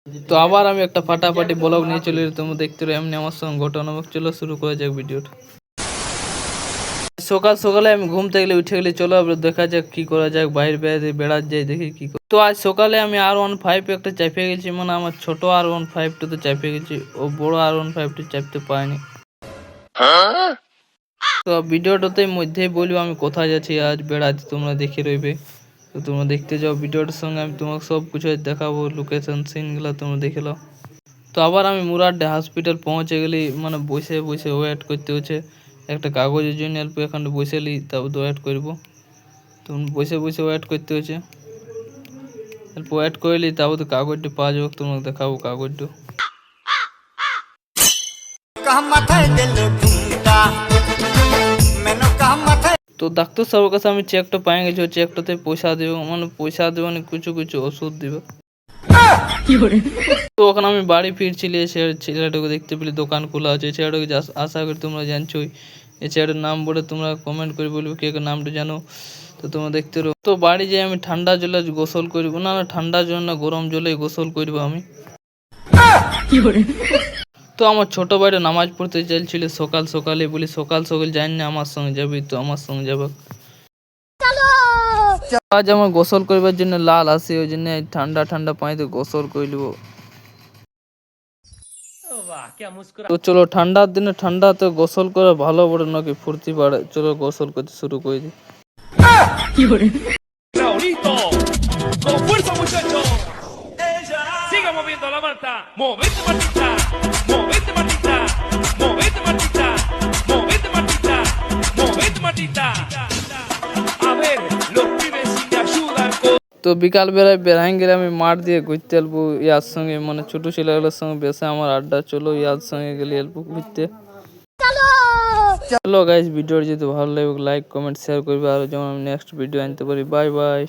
তো আবার আমি একটা ফাটাফাটি ব্লগ নিয়ে চলে এলাম, তোমরা দেখতে রো এমনি আমার সঙ্গে ঘটনা। চলো শুরু করা যাক ভিডিওটা। সকাল সকালে আমি ঘুম থেকে উঠে গেলে চলো দেখা যাক কি করা যাক, বাইরে বাইরে বেড়াতে যাই দেখি কি। তো আজ সকালে আমি R15 একটা চাপিয়ে গেছি, মানে আমার ছোট R15টা তো চাপিয়ে গেছি, ও বড় R15টা চাপতে পারিনি। তো ভিডিওটাতে মধ্যেই বলবো আমি কোথায় যাচ্ছি আজ বেড়াতে, তোমরা দেখে রইবে। তো তোমরা দেখতে যাও, ভিডিওটার সঙ্গে আমি তোমাকে সব কিছু দেখাবো, লোকেশন সিনগুলো তোমরা দেখে নাও। তো আবার আমি মুরাড্ডি হসপিটাল পৌঁছে গেলি, মানে বসে বসে ওয়েট করতে হচ্ছে একটা কাগজের জন্য। অল্প এখানে বসে লি, তারপর ওয়েট করবো। তো বসে বসে ওয়েট করতে হচ্ছে, অল্প ওয়েট করলি তারপর তো কাগজটা পাওয়া যাবে, তোমাকে দেখাবো কাগজটা। তো ডাক্তার সাহেবের কাছে আমি চেকটা পেয়ে গেছি, চেকটাতে পয়সা দেবো, মানে পয়সা দেবো না, কিছু কিছু ওষুধ দেবে। তো ওখানে আমি বাড়ি ফিরছিলি, ছেলেটাকে দেখতে পেলি দোকান খোলা আছে। ছেলেটাকে আশা করি তোমরা জানছোই, এই ছেলেটার নাম বলে তোমরা কমেন্ট করে বলবে কে কে নামটা জানো। তো তোমরা দেখতে রো। তো বাড়ি যেয়ে আমি ঠান্ডা জলে গোসল করবো, না না ঠান্ডা জল না, গরম জলে গোসল করবো আমি। তো আমার ছোট ভাইটা নামাজ পড়তে চাইছিল সকাল সকালে, বলি সকাল সকাল জানি না আমার সঙ্গে যাবি, তো আমার সঙ্গে যাবে। আজ আমার গোসল করবার জন্য লাল আসে, ওই জন্য ঠান্ডা ঠান্ডা পানিতে গোসল করব। তো চলো ঠান্ডার দিনে ঠান্ডাতে গোসল করে ভালো পড়ে নাকি ফুর্তি বাড়ে, চলো গোসল করতে শুরু করে দিই। তো বিকাল বেলায় বেড়াই গেলে আমি মাঠ দিয়ে ঘুরতে এলবো ইয়ার সঙ্গে, মানে ছোট ছেলেগুলোর সঙ্গে বেশি আমার আড্ডা, চলো ইয়ার সঙ্গে গেলে এলবো ঘুরতে। চলো গাইস, ভিডিওর যদি ভালো লাগে লাইক কমেন্ট শেয়ার করবে, আর যেমন আমি নেক্সট ভিডিও আনতে পারি। Bye bye.